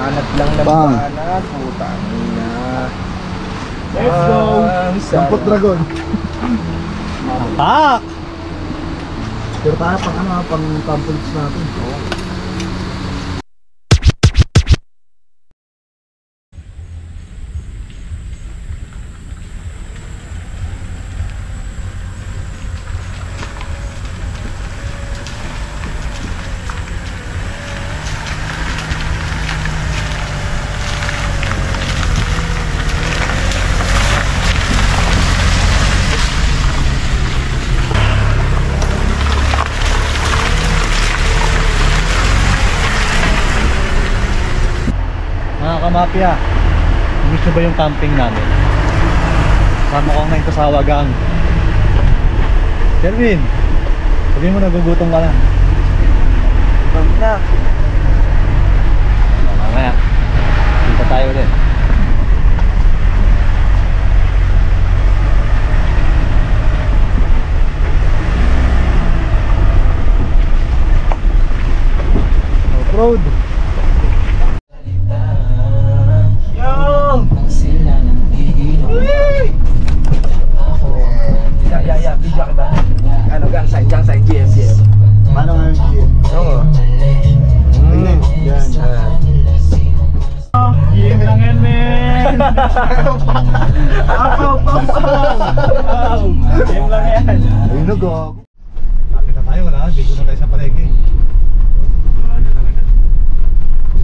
Naghahanap lang ng banan. Putang ina. Let's go! Sampot dragon. Tak! Pero tayo pang ano, pang pampulits natin. Mafia, miss nyo ba yung camping namin? Sama ko ngayon sa Wagang. Kelvin, sabihin mo nagugutom ka na. Pag na. Mamaya, kita tayo ulit. Off-road. Video kita. Ano gang sign GM. Paano nga yung GM? Oo. Yan. GM lang yan, men. GM lang yan. Ayun na go. Lapit na tayo, wala. Bigo na tayo sa palengke.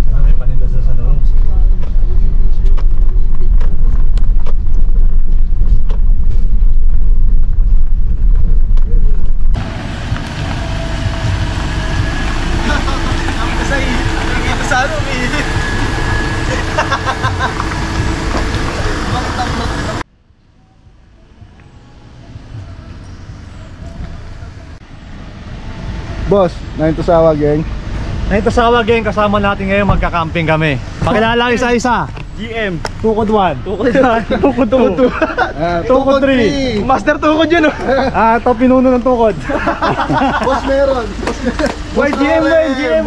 Sana may paninda sa loob. Boss, Naintosawa gang. Naintosawa gang, kasama natin ngayon, magka-camping kami. Pakilala isa-isa. GM, Tukod 1, Tukod 2, Tukod 2, Tukod 3. Master Tukod yun oh. Ito pinuno ng Tukod. Boss meron. GM.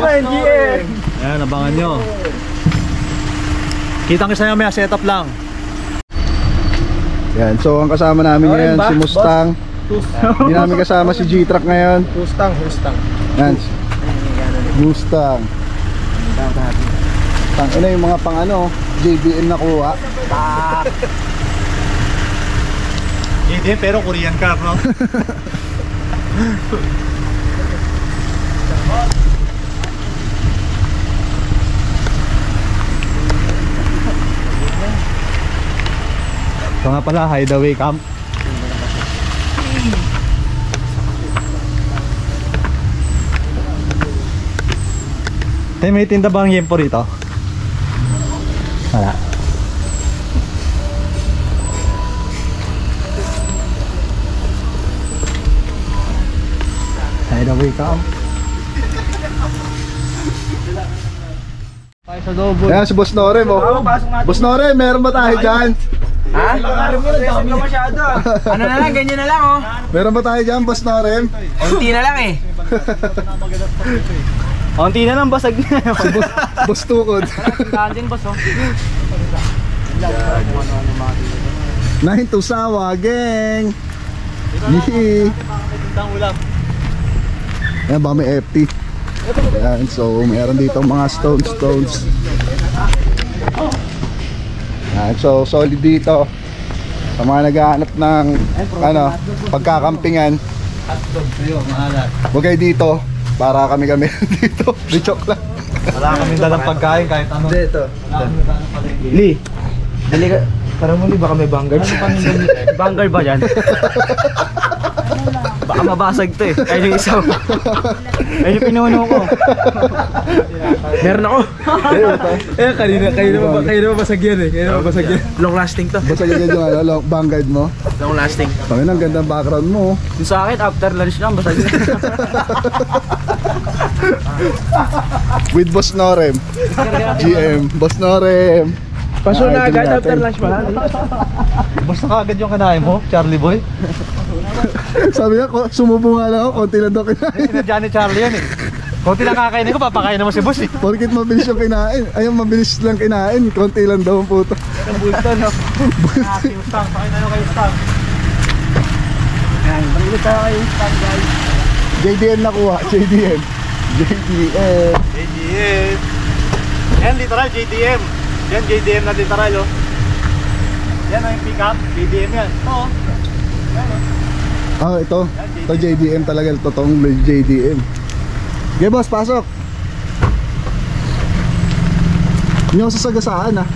Yan, abangan nyo. Kitang isa may setup lang. Yan, so ang kasama namin ngayon si Mustang. Hindi namin kasama si G-Truck ngayon. Mustang. Yan. Mustang. Tang ina yung mga pang ano, JBM na kuha. Hindi, pero Korean car, no? Ito nga pala, Hideaway Camp. May tinda ba ang yempo rito? Wala. Hideaway Camp. Tayo sa Dobo. Ayan si Boss Nore mo. Boss Nore, meron ba tayo dyan? Ha? Dami masyado. Ano na lang, ganyan na lang oh. Meron ba tayo dyan, Boss Nore? Unti na lang eh. Unti na lang, basag na. Boss Tukod. Saan din boss oh. Naintosawa gang. Yee. Ayan ba may FT. Ayan, so meron dito mga stones. Ayan, so solid dito sa mga naghahanap ng ano, pagkakampingan. Huwag kayo dito para kami dito. Joke lang. Wala kami dalang pagkain kahit ano. Dito. Li. Dali ka. Parang muli baka may Vanguard. Vanguard ba yan? Baka mabasag to eh. Ayun yung isa. Ayun yung pinuno ko. Meron ako. Kanina mabasag yan eh. Long lasting to. Basta ganyan yung ano, Vanguard mo. Long lasting. Pangin ang gandang background mo. Yung sa akin, after lunch lang, basag yan. With Boss Norem. GM, Boss Norem. Paso na agad after lunch pa lang. Basta kaagad yung kanain mo, Charlie Boy. Sabi niya, sumubo nga lang ako, konti lang daw kinain. Sinadya ni Charlie yan eh. Konti lang kakainin ko, papakain naman si boss eh. Porkit mabilis yung kinain. Ayun, mabilis lang kinain. Konti lang daw ang puto. Ang bulto, no? Yung stang, pakain na kayo stang. Yan, mahilig tayo kayo stang guys. JDM nakuha. JDM. JDM. JDM. Yan, literal, JDM. Yan, JDM na literal, oh. Yan ang yung pick-up, JDM yan. Oo. Yan, oh. Ito. Ito JDM talaga. Totoong JDM. Okay, boss, pasok. Hindi ako sasagasaan, ha.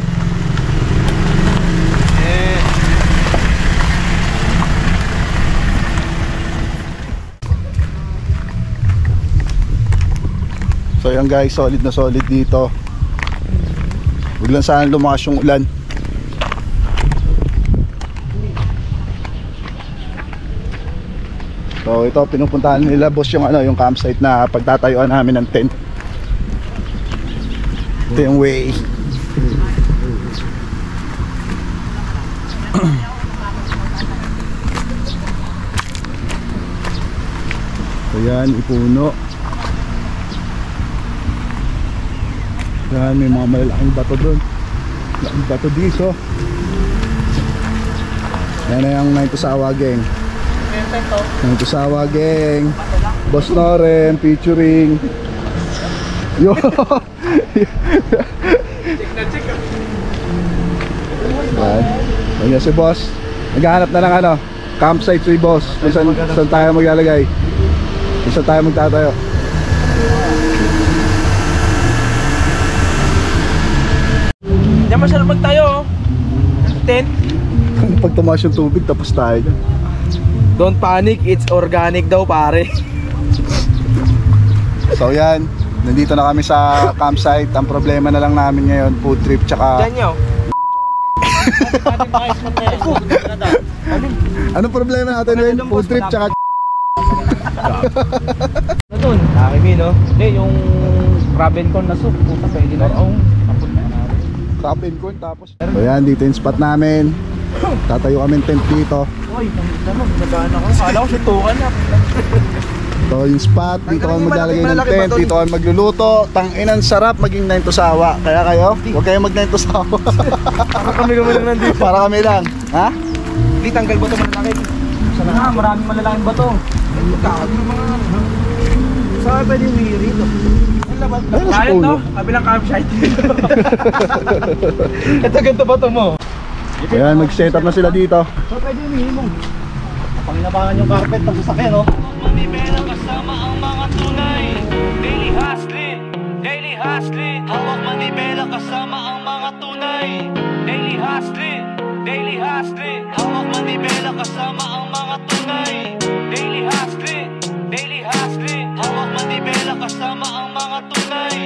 So yan guys, solid na solid dito. Huwag lang sana lumakas yung ulan. So ito, pinupuntahan nila boss yung yung campsite na pagtatayuan namin ng tent. Ito yung way. So yan, ipuno. Yan, may mga malalaking bato doon. Malaking bato dito. Yan na yung Naintusawa gang. Naintusawa gang. Boss Noren featuring. Yo. Yan si boss. Naghahanap na ng campsite si boss. Saan tayo maglalagay? Saan tayo magtatayo? Diyan masyal magtayo. Tent. Pag tumaas yung tubig, tapos tayo dyan. Don't panic, it's organic daw pare. So yan, nandito na kami sa campsite. Ang problema na lang namin ngayon, food trip tsaka... Diyan nyo. Anong problema natin ngayon? Food trip tsaka... Ano dun? Nakimi no? Hindi, yung crab and corn na soup. Puta, pwede na. Oo. Crab and corn tapos. So yan, dito yung spot namin. Tatayo kami ng tent dito. Uy, naman, nagana ko. Kala ko situkan na. Ito yung spot, dito kami maglalagay ng tent, dito kami magluluto. Tanginan, sarap maging Naintusawa. Kaya kayo, huwag kayong mag Naintusawa. Para kami lang nandito. Para kami lang. Ha? Hindi, tanggal ba ito malalaki? Sana nga, maraming malalaking bato. Magkakad ng mga saan pwede humingi rito? Ayun na sa Kaya puno. to, kabilang campsite. Ito ganito bato mo. Ayan, mag-set up na sila dito. So pwede humingi mo. Panginabangan yung carpet, tapos sakyan, no? Manibela kasama ang mga tunay. Daily hustling, daily hustling. Hawak manibela kasama ang mga tunay. Daily hustling, daily hustling. Hawak manibela kasama ang mga tunay. Daily hustling, daily hustling. Hawak manibela kasama ang mga tunay.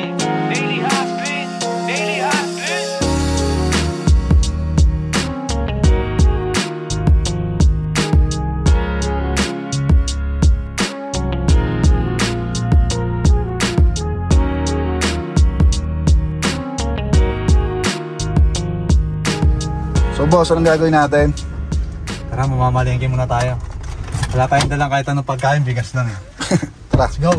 Daily hustling, daily hustling. So boss, anong gagawin natin? Tara, mamamalengke muna tayo. Wala tayong dalang kahit anong pagkain, bigas lang eh. Tara. Let's go!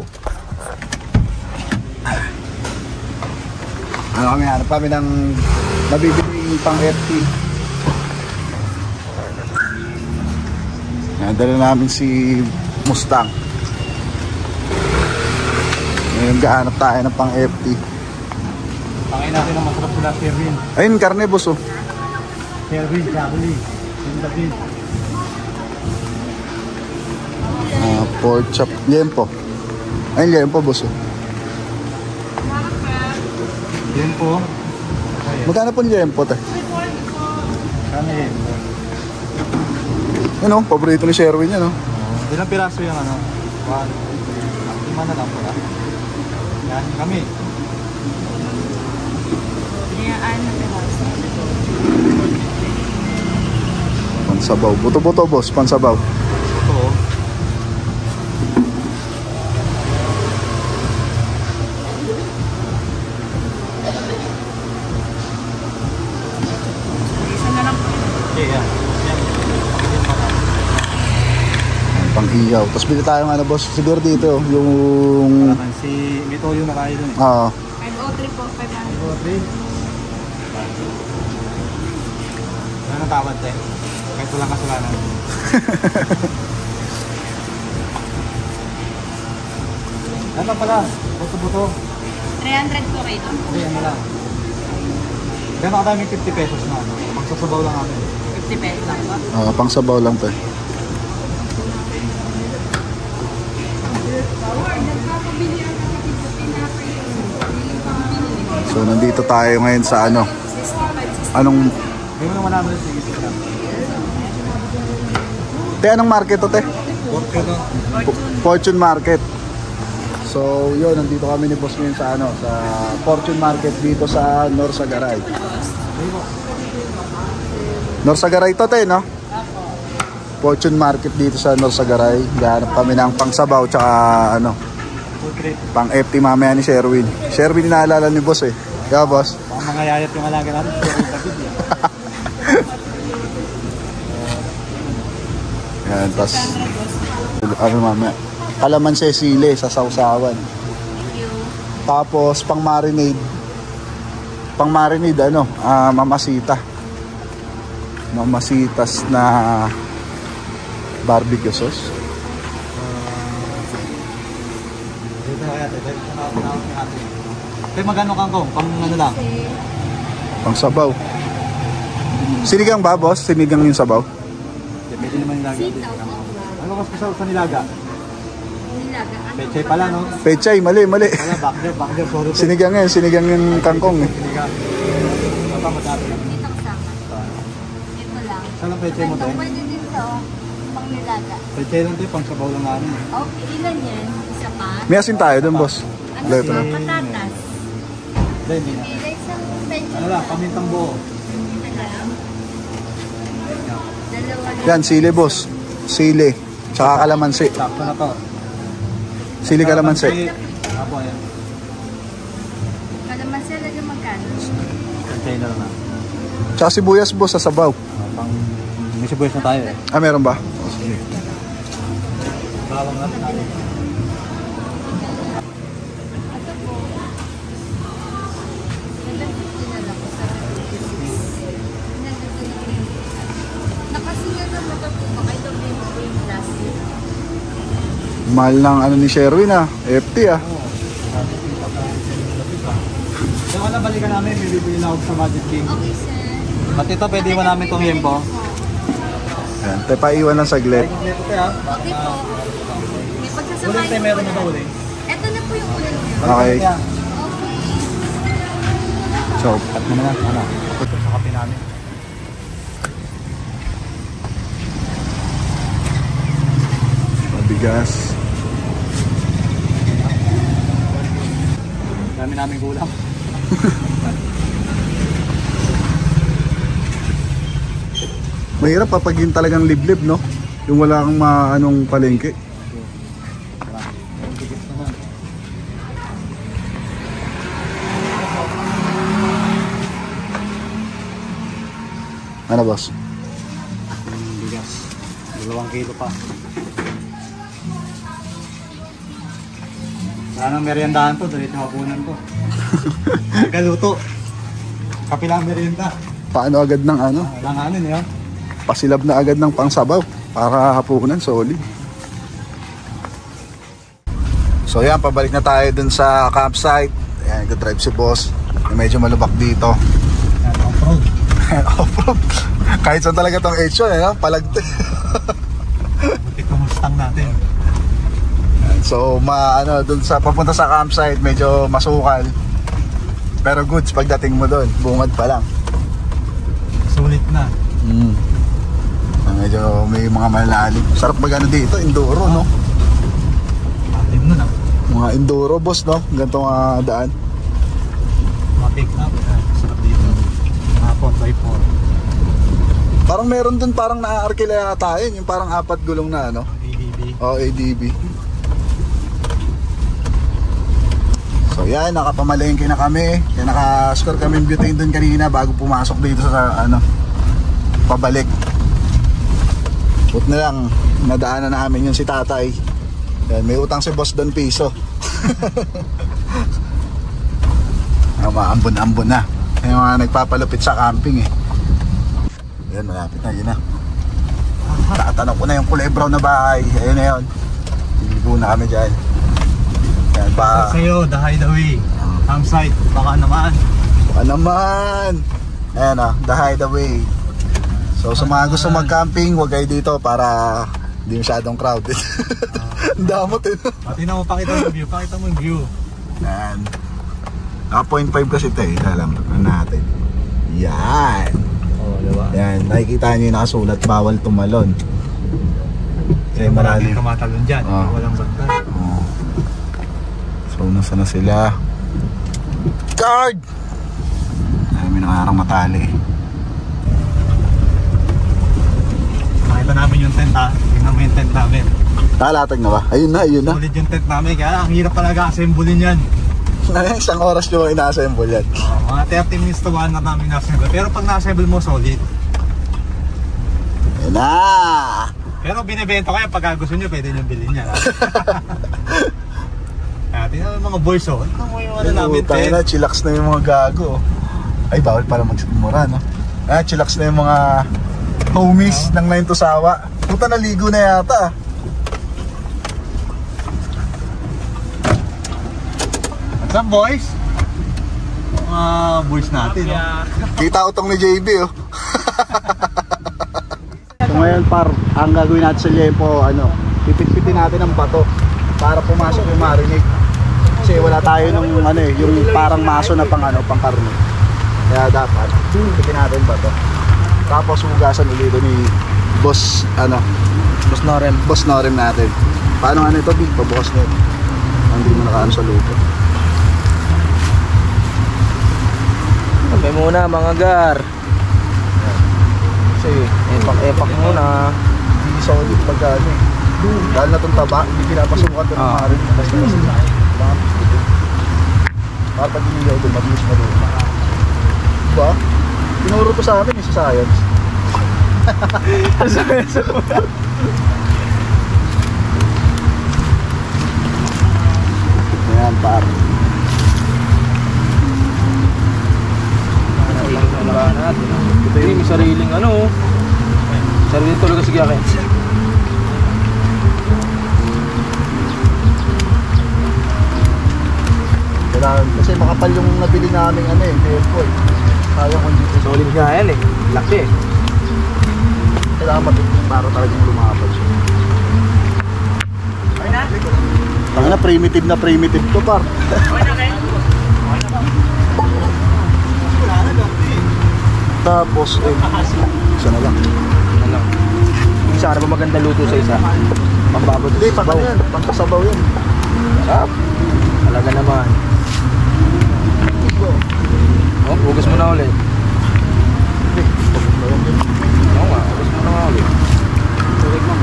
Hanap kami ng mabibiling pang FT. Dala namin si Mustang. Ngayon gahanap tayo ng pang FT. Pakain natin ang masarap sila, Sherwin. Ayun, karne boss oh. Sherwin, Jacqueline, yung David. Pork chop, liempo. Ayun, liempo boss oh. Yan po. Magkano po liempo tayo? Kano yun? Yun oh, paborito ni Sherwin yan oh. Ilang piraso yung ano? 1, 5 na lang pala. Yan, kami. Pansabaw, buto-buto boss, pansabaw. Ito. Okay, yan. Yan. Pang Pang iyaw. Tapos bili tayo ng ano boss, siguro dito yung Si Mito yung nakain dun eh. oo. 503 po, 500. Ano nang tawad tayo? Kahit walang kasalanan. Ano pala? Buto-buto. 300 po kayo. Hindi, ano lang. Gano'n ka daming 50 pesos na. Pagsasabaw lang namin. 50 pesos lang po. Pang sabaw lang to. So nandito tayo ngayon sa ano? Anong Hindi mo naman namin sige sila. anong market to te? Porto no? Fortune Market. So yun, nandito kami ni boss ngayon sa ano, sa Fortune Market dito sa Norsagaray. Norsagaray to te, no? Fortune Market dito sa Norsagaray. Gahanap kami ng pangsabaw tsaka ano, pang FT mamaya ni Sherwin. Sherwin inaalala ni boss eh. Kaya boss? Baka mga yayat yung alaga natin. Yan, tas ano mamaya, kalamansi sili sa sausawan. Tapos pang marinade ano, mamasitas na barbecue sauce. Dito na kaya tayo. Tayo magano kangkong? Pang ano lang? Pang sabaw. Sinigang ba boss? Sinigang yung sabaw? Pwede naman nilaga. Ano mas gusto sa nilaga? Nilaga. Pechay pala no? Pechay, mali. Wala, bakder, sorry. Sinigang yung kangkong eh. Sinigang. Ano pa madami? Dito kasama. Ito lang. Saan ang pechay mo tayo? Pwede dito. Pang nilaga. Pechay lang tayo, pang sabaw lang namin. Okay, ilan yan? Isa pa? May asin tayo dun boss. Ano Leto. pa? Patatas. Hindi na. Pila isang pecho. Ano lang, pamintang buo. Dalawa na. Yan, sili boss. Sili. Tsaka kalamansi. Sakto na to. Sili kalamansi. Apo, ayan. Kalamansi lagi magkano? Pechay na lang na. Tsaka sibuyas boss sa sabaw. Pang... May sibuyas na tayo eh. Ah, meron ba? Oh, sige. Bawang natin natin. Ito po. Nalagyan ko sa nakasinga na motor po ba kayo doon yung last year? Mahal ng ano ni Sherwin ah. FT ah. Kung ano balikan namin, may bibili na ako sa Magic King. Okay, sir. Pati ito, pwede mo namin itong yempo. Yan. Tayo paiwan lang saglit. Kompleto tayo ha. Okay po. May pagsasabay Ulit tayo, meron na ba ulit? Ito na po yung ulan niyo. Okay. Okay. So, Cut mo na yan. Ano? Ito sa kape namin. mabigas. Dami namin kulang. Mahirap kapag yun talagang liblib, no? Yung wala kang maanong palengke. Ano boss? Bigas. 2 kilo pa. Sana meriendahan to, dali sa hapunan to. Galuto. Kapilang merienda. Paano agad ng ano? Langanin yun. Pasilab na agad ng pangsabaw para hapunan, solid. So yan, pabalik na tayo dun sa campsite. Ayan, nag-drive si boss. Medyo malubak dito. Yan, off-road. Off-road. Kahit saan talaga tong H1, eh, no? Palagte. Buti kumustang natin. So, dun sa papunta sa campsite, medyo masukal. Pero goods pagdating mo dun, bungad pa lang. Sulit na. Medyo may mga malalim. Sarap magano dito, enduro, no? Atin nun ah. Mga enduro, boss, no? Ganito nga daan. Mga pick up. Sarap dito. Mga 4x4. Parang meron dun, parang naaarkila yata yun. Yung parang 4 gulong na, ano? ADB. O, ADB. So yan, nakapamalengke na kami. Kaya naka-score kami yung butane dun kanina bago pumasok dito sa, pabalik. Buti na lang, nadaanan namin yung si tatay. Yan, may utang si boss doon piso. Ambon-ambon na. Yung mga nagpapalupit sa camping eh. Yan, malapit na, yun na. Tatanong ko na yung kulay brown na bahay. Ayun na yun. Liligo na kami dyan. Yan pa. Sa'yo, the hideaway. Campsite, baka naman. Baka naman. Ayan o, the hideaway. So sa mga gusto mag-camping, huwag kayo dito para hindi masyadong crowded. Damot eh. Pati na mo, pakita mo yung view. Pakita mo yung view. Yan. Naka 0.5 kasi ito eh. Alam natin. Yan. Oh, diba? Yan. Nakikita nyo yung nakasulat, bawal tumalon. Kasi Maraming malalim. tumatalon dyan. Ah. Walang bantay. Oh. So nasa na sila? Guard! Ay, may nakarang matali eh. Nakita namin yung tent ha. Tingnan mo yung tent namin. Talatag na ba? Ayun na, ayun na. Solid yung tent namin. Kaya ang hirap talaga assemblein yan. Isang oras nyo ina-assemble yan. Mga 30 minutes to 1 na namin na-assemble. Pero pag na-assemble mo, solid. Ayun na! Pero binibenta ko yan. Pag gusto nyo, pwede nyo bilhin yan. Tingnan mo yung mga boys oh. Tingnan mo yung ano namin Tayo tent. na, chillax na yung mga gago. Ay, bawal pala magsimura, no? Chillax na yung mga homies ng 9 to Sawa. Puta, naligo na yata. What's up boys? Mga boys natin no? Kita utong ni JB, oh. So ngayon, par, ang gagawin natin sa Liempo, pipit-pitin natin ang bato para pumasok yung marinig. Kasi wala tayo nung yung parang maso na pang karne. Kaya dapat pipitin natin bato. Tapos hugasan ulit ni Boss Boss Norem natin. Paano ito, Big? Pabukas nito. Hindi mo nakaano sa lupa. Kape muna mga gar. Kasi Epak muna. hindi solid pagkano eh. Dahil na itong taba, hindi pinapasukan ito ng marin. Para pag iniyaw doon, mabilis na doon. Diba? Tinuro ko sa amin sa science. Ayan, par. Ito yung sariling sariling tulog sige akin. Kailangan, kasi makapal yung nabili namin Liempo eh. Sayang kung dito. Solid nga yan eh. Laki eh. Kailangan matitik para talagang lumabas siya. Tangina, primitive to, par. Tapos, isa na lang. Isa na ba maganda luto sa isa? Pambabot Hindi, pang ano yan, pangkasabaw yan. Sarap. Talaga naman. Oh, hugas mo na ulit. Oo nga, hugas mo na ulit. Tulig mo.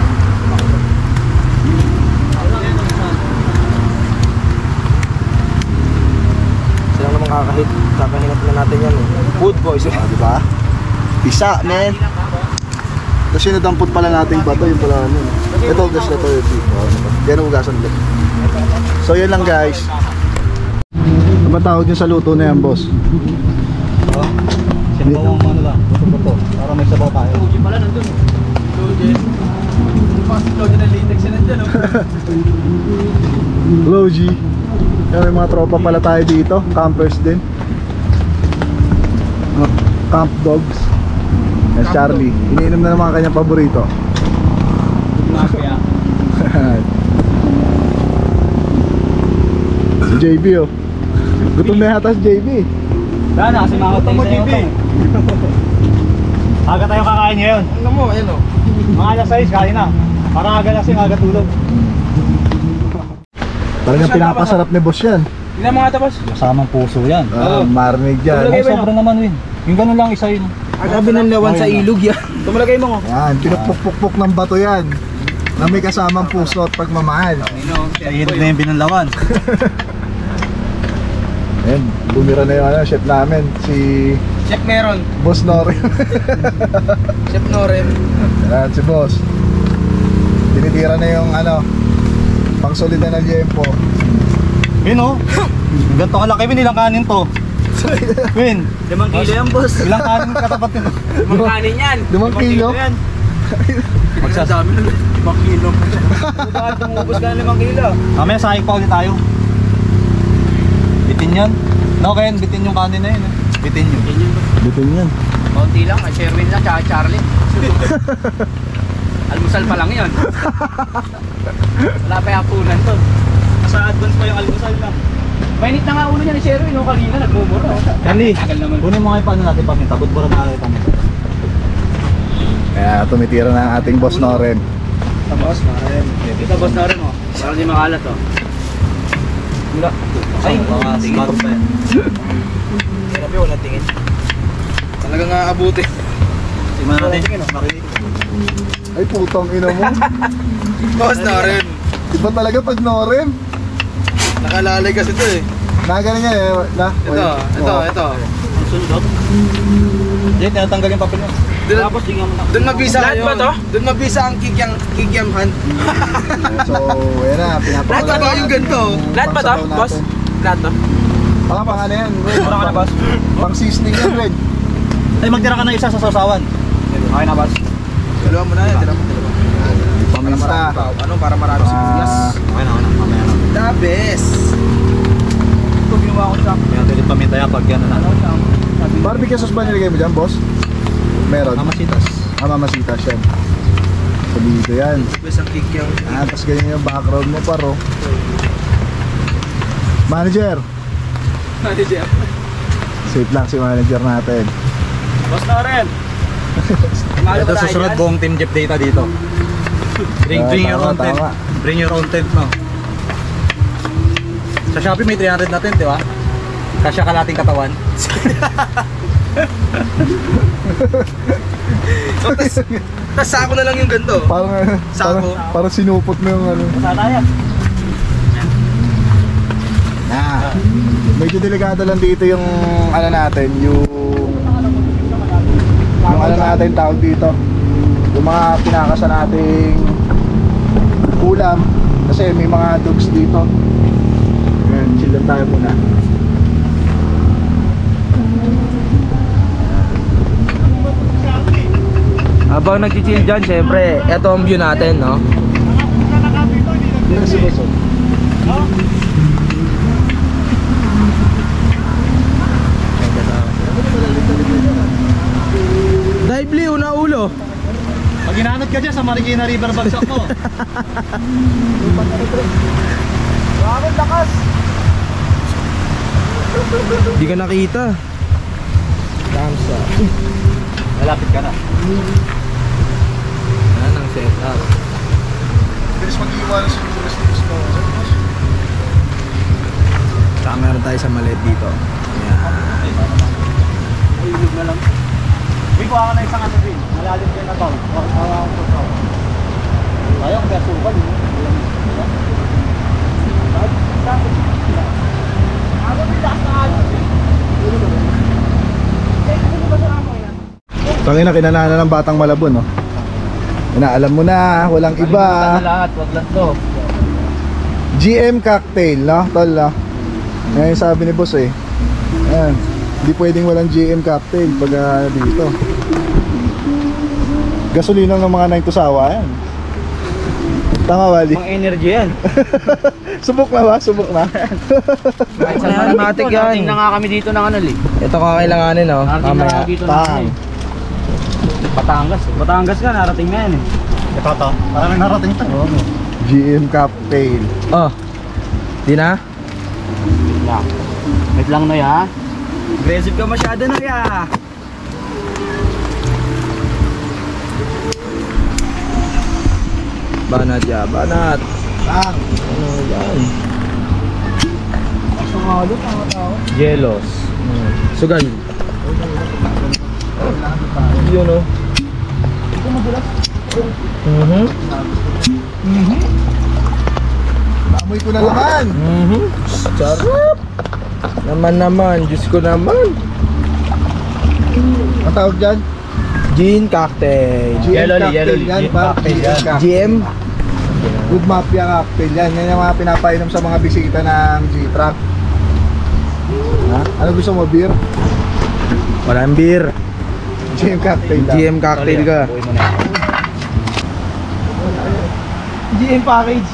Sila naman kakahinat na natin yan eh. Food boys eh. Diba? Isa, man. Kasi nadampot pala nating bato, yung pala ano. Ito, guys, ito yung dito. Yan ang hugasan ulit. So, yun lang, guys. Ano tawag nyo sa luto na yan, boss? Sinabawang ano lang, buto-buto. Para may sabaw tayo. Logi pala nandun. Logi. Logi na latex yan nandyan oh. Logi. Kaya may mga tropa pala tayo dito. Campers din. Camp dogs. Yes, Charlie. Iniinom na naman kanyang paborito. Mafia. Si JB, oh. Gutom na yata si JB. Dana, kasi mga tayo sa'yo ito. Aga tayo kakain ngayon. Ano mo, ayan o. Mga alas 6, kain na. Parang aga lasing, aga tulog. Talagang pinapasarap ni boss yan. Tingnan mo nga tapos. Masamang puso yan. Marinig yan. Tumulagay ba Sobra naman Win. Yung ganun lang isa yun. Sabi ng lawan sa ilog yan. Tumulagay mo ko. Yan, pinupuk-puk-puk ng bato yan. Na may kasamang puso at pagmamahal. Hirap na yung binanlawan. Ayan, bumira na yung chef namin, si Chef Meron. Boss Norem. Chef Norem. Ayan, si Boss. Tinitira na yung ano, pangsolida ng liempo. Win oh. Ganito kalaki Win, ilang kanin to? Win, 5 kilo yan, boss. ilang kanin katapat nito? 5 kanin yan. 5 kilo? yan. Magsasami ng 5 kilo. Bakit tumubos ka ng 5 kilo? Mamaya sahig pa ulit tayo. Bitin yan. No Ken, bitin yung kanin na yun. Bitin yun. Bitin yan. Konti lang, may Sherwin lang, tsaka Charlie. Almusal pa lang yun. Wala pa yung hapunan to. Sa advance pa yung almusal lang. Mainit na nga ulo niya ni Sherwin, no? Kanina nagmumura. Andy, Tagal naman. kunin mo nga yung paano natin paminta. Budbura na natin paminta. Kaya tumitira na ang ating boss Noren. Ito, boss, Noren. Ito, boss, Noren, oh. Parang di makalat, oh. Wala. Ay, tingin pa yan. hirap yun, wala tingin. Talagang aabuti. Tingnan natin. Makinig. Ay putang ina mo. Boss, Noren. Iba talaga pag Noren. Nakalalay kasi ito, eh. Nagaling nga eh. Na? Ito. Ang sunod. Hindi, tinatanggal yung papel mo. Tapos tingnan mo na. Doon mabisa yun. Lahat ba to? Doon mabisa ang kikiamhan. So, ayan na. Lahat ba yung ganito? Lahat ba to, boss? Lahat to? Pang ano yan? Mura ka na, boss. Pang seasoning yan, Red. Ay, magtira ka na isa sa sausawan. Okay na, boss. Dalawa mo na yan, dalawa. Pamista. Ano, para marami sibuyas. Okay na, mamaya na. The best! Ito ginawa ko sa kaya ulit paminta yan pag yan na. Barbecue sauce ba nilagay mo dyan, boss? Meron. Mamasitas. Mamasitas yan. Sabido yan. Best ang kikiam. Tapos ganyan yung background mo, paro. Manager. Manager. Safe lang si manager natin. Boss na rin. Ito susunod buong team Jeep data dito. Bring your own tent. Tama. Bring your own tent, no? Sa Shopee may 300 na tent, di ba? Kasya kalating katawan. Tapos sako na lang yung ganito. Sako. Parang sinupot mo yung ano. Sana yan. Medyo delikado lang dito yung ano natin, yung ano natin tawag dito. Yung mga pinakasa nating ulam kasi may mga dogs dito. Ayan, chill lang tayo muna. Habang nag-chill dyan, syempre, ito ang view natin, no? Dito si Boss. Lively, una ulo. Pag inanod ka dyan sa Marikina River bagsak mo. Bakit lakas? Di ka nakita. Kamsa. Malapit ka na. Yan ang setup. Bilis mag-iwan sa gusto. Saka meron tayo sa maliit dito. Ay, ilog na lang. Uy, kuha ka na isang ano rin. Malalim din na tao. Ayaw, kaya sukan. Tangina, kinanana ng batang Malabon, no? Inaalam mo na, walang iba. Lahat, wag lang to. GM cocktail, no? Tol, no? Yan yung sabi ni boss eh. Ayan. Hindi pwedeng walang GM cocktail pag dito. Gasolina ng mga 9 to sawa yan. Tama, Wally? Pang energy yan. Subok na ba? Subok na? Kahit sa matik yan. Na nga kami dito ng ano, Lee. Ito kakailanganin, no? Mamaya. Dito Tang. Batangas. Batangas ka, narating na yan eh. Ito to. Parang narating ito. GM cocktail. Oh. Di na? Wait lang na ya. Aggressive ka masyado na ya. Banat ya, banat. Tang. Ano yan? Ang halo, mga tao. Jelos. Sugal. Yun o. Ito madulas. Amoy ko na naman. Sarap. Naman. Diyos ko naman. Ang tawag dyan? Gin cocktail. GM Yellow, cocktail yellow, yan, GM pa. cocktail yan. GM cocktail. GM. Good Mafia cocktail yan. Yan yung mga pinapainom sa mga bisita ng G-Truck. Ha? Ano gusto mo, beer? Walang beer. GM cocktail lang. GM cocktail ka. GM package.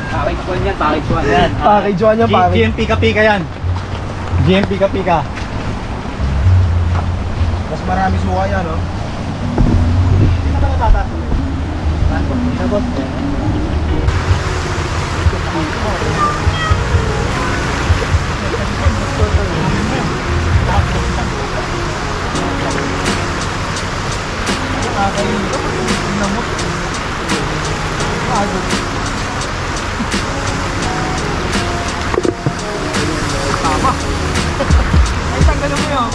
Package 1 yan, package 1 yan. Package 1 yan, package. GM pika-pika yan. GM pika-pika. Mas marami suka yan, no? Hindi na ba natataas? Hindi na, boss. Ay, tanggalin mo yun.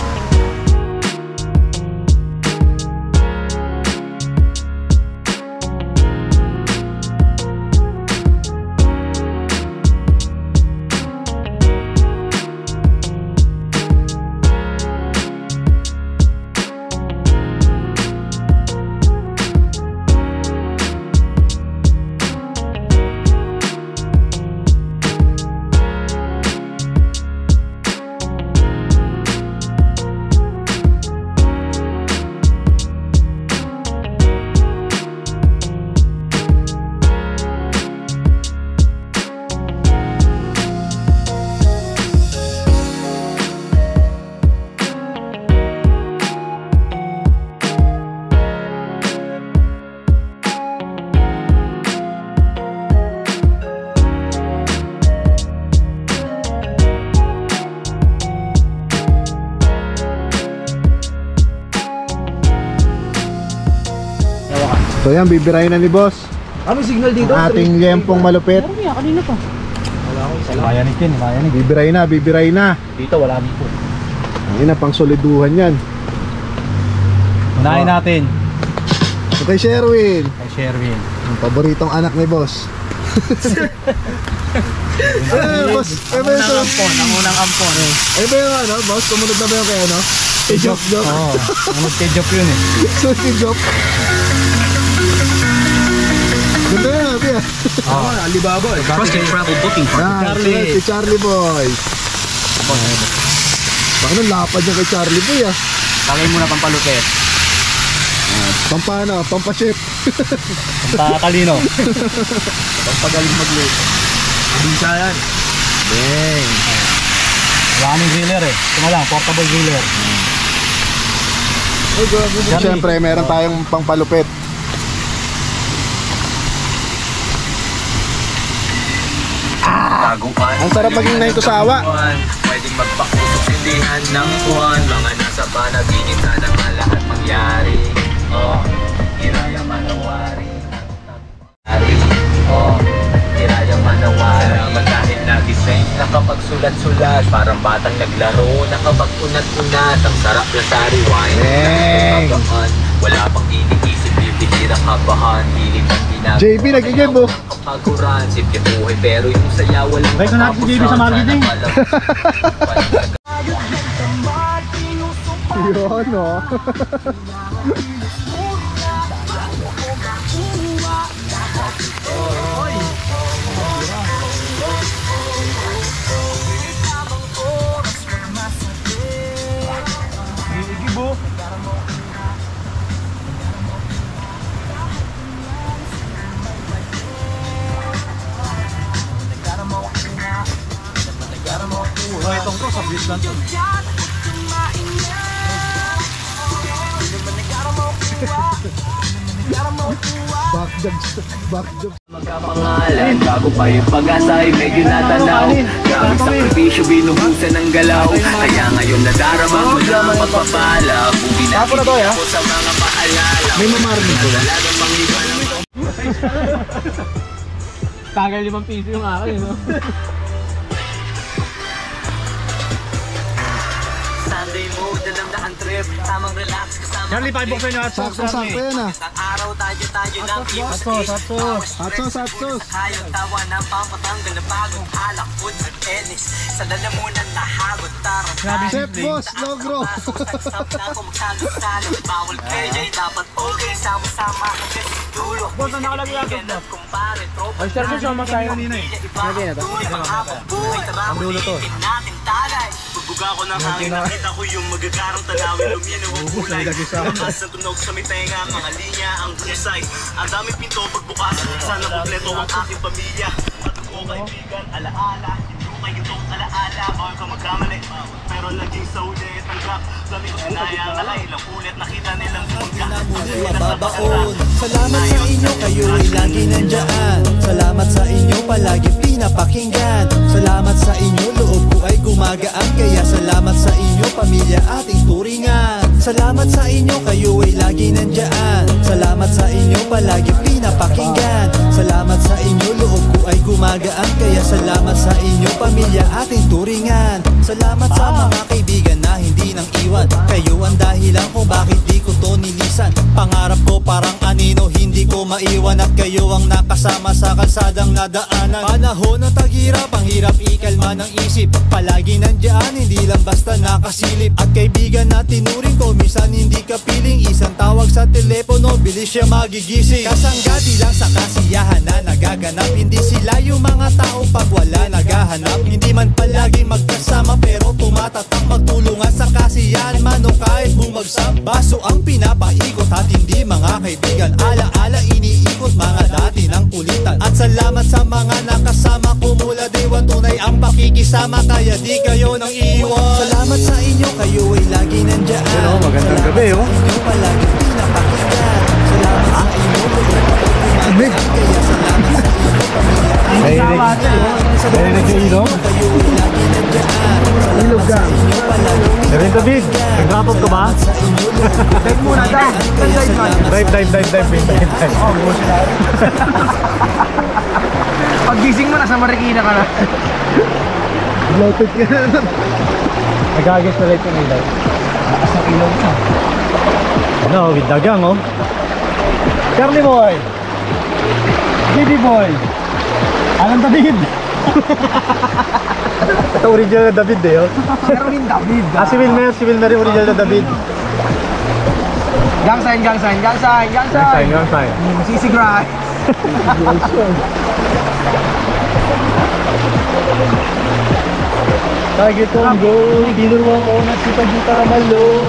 So yan, bibirahin na ni boss. Ano signal dito? Ang ating lempong malupit. Kanina pa. Mayanig yan, mayanig. Bibirahin na, bibirahin na. Dito, wala dito. Ayun na, pang soliduhan yan. Unahin natin. So kay Sherwin, Kay Sherwin. ang paboritong anak ni boss. Boss, ay ba yung Ang unang ampon. ay ba yung ano, boss? Kumunod na ba yung kay ano? Kay Job. Oo, ang kay-job yun eh. So si Job. Ganda yan, happy ah. Oo, Alibaba eh. Trusted travel booking Yan, si Charlie Boy. Baka nung lapad niya kay Charlie Boy ah. Lagay muna pampalupit. Pampano, pampaship. Pampakalino. Pampagaling magluto. Bisa yan. Dang. Wala kaming griller eh. Ito na lang, portable griller. Siyempre, meron tayong pangpalupit. Ang sarap maging naitusawa. Pwedeng magpakusindihan ng buwan. Mga nasa panaginip na ng lahat mangyari. Oh, hiraya manawari. Oh, hiraya manawari. Salamat dahil nagising. Nakapagsulat-sulat, parang batang naglaro. Nakapag-unat-unat, ang sarap na sariwain. Dang. Wala pang iniisip, bibihirang kabahan. Hilit ang ginagawa. JB, nagigib oh. Kapaguran, simple buhay, pero yung saya walang Okay, so natin si JB sa marketing. Yun oh. Itong to, sablis lang to. Backjab. Magkapangalan, bago pa yung pag-asa ay medyo natanaw. Gamit sakripisyo, binuhusan ng galaw. Kaya ngayon nadarama ko na magpapala. Kung binakit ako sa mga paalala. May mamarnig ko. Talagang mangiba ng Tagal 5 piso yung akin, no? Sunday mo dalang daan trip. Tamang relax kasama Charlie, pakibuksan nyo at Sakto-sakto yan ah. Isang araw tayo lang Hot sauce, hot sauce. Hot sauce, hot sauce. Kayong tawa ng pampatanggal na pagod. Alak, food, at tennis. Sa lalamunan na hagod. Tarang Chef Boss Logro. Stop na ako magsalo-salo. Bawal KJ, dapat okay. Sama-sama hanggang sa dulo. Boss, ang nakalagay natin, boss? Kumpare, tropa. Ay, sir, siya masayo kanina eh. Lagay na to? Ang dulo to. Pagbuga ko ng hangin, nakita ko yung magagarang tanawin. Luminaw ang kulay. Lakas ng tunog sa may tenga, mga linya ang bunisay. Ang daming pinto pagbukas, sana kompleto ang aking pamilya. Patuko kaibigan, alaala. Hindi ko kayo itong alaala. Bawal ka magkamali, pero naging saulit ang rap. Dami ko sinayang alay, ilang ulit nakita nilang mababaon. Salamat sa inyo, kayo ay lagi nandyan. Salamat sa inyo, palagi pinapakinggan. Salamat sa inyo, loob ko ay gumagaan. Kaya salamat sa inyo, pamilya ating turingan. Salamat sa inyo, kayo ay lagi nandyan. Salamat sa inyo, palagi pinapakinggan. Salamat sa inyo, loob ko ay gumagaan. Kaya salamat sa inyo, pamilya ating turingan. Salamat sa mga kaibigan na hindi nang iwan. Kayo ang dahilan kung bakit di ko to nilisan. Pangarap ko parang anino, hindi ko maiwan. At kayo ang nakasama sa kalsadang nadaanan. Panahon ng taghirap, ang hirap ikalma ng isip. Palagi nandyan, hindi lang basta nakasilip. At kaibigan na tinuring ko, minsan hindi ka piling. Isang tawag sa telepono, bilis siya magigising. Kasanggati lang sa kasiyahan na nagaganap. Hindi sila yung mga taong pag wala naghahanap. Hindi man palagi magkasama pero tumatatak. Magtulungan sa kasiyahan man o kahit bumagsak. Baso ang pinapaikot at hindi mga kaibigan. Ala-ala iniikot mga dati ng kulitan. At salamat sa mga nakasama ko mula diwa. Tunay ang pakikisama kaya di kayo nang iwan. Salamat sa inyo, kayo ay lagi nandyan. Magandang gabi oh. Salamat sa inyo, palagi pinapakinggan. Salamat sa inyo, kaya salamat sa inyo, pamilya. Dahil nag-iilog? Kayo ay lagi nandyan. Ilog ka. Darin David, nag-drop off ka ba? Dive muna, dive. Dive man. Dive. Paggising mo, nasa Marikina ka na. Bloated ka na. Nag-agis na light yung ilaw. Lakas ng ilaw ka. Ano, with dagang oh. Charlie boy! Giddy boy! Alan David! Ito original na David eh oh. Pero rin David. Si Wilmer yung original na David. Gang sign. Gang sign. Masisigray. Target on go, dinuruan ko na si Pagita Kamalo.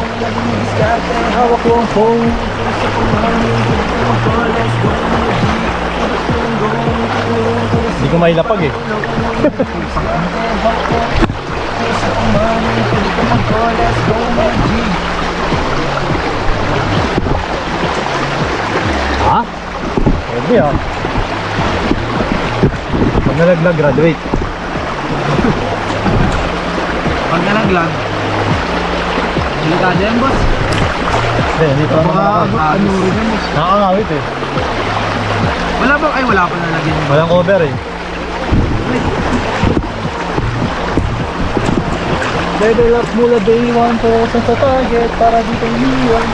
Hawak ko ang phone. Hindi ko mailapag eh. Ha? Pwede ah. Pag nalaglag, graduate. Pag nalaglag, delikado yan, boss. Hindi pa nakakangawit eh. Wala pa nalagyan. Walang cover eh. Level up mula day 1, focus sa target para dito iiwan.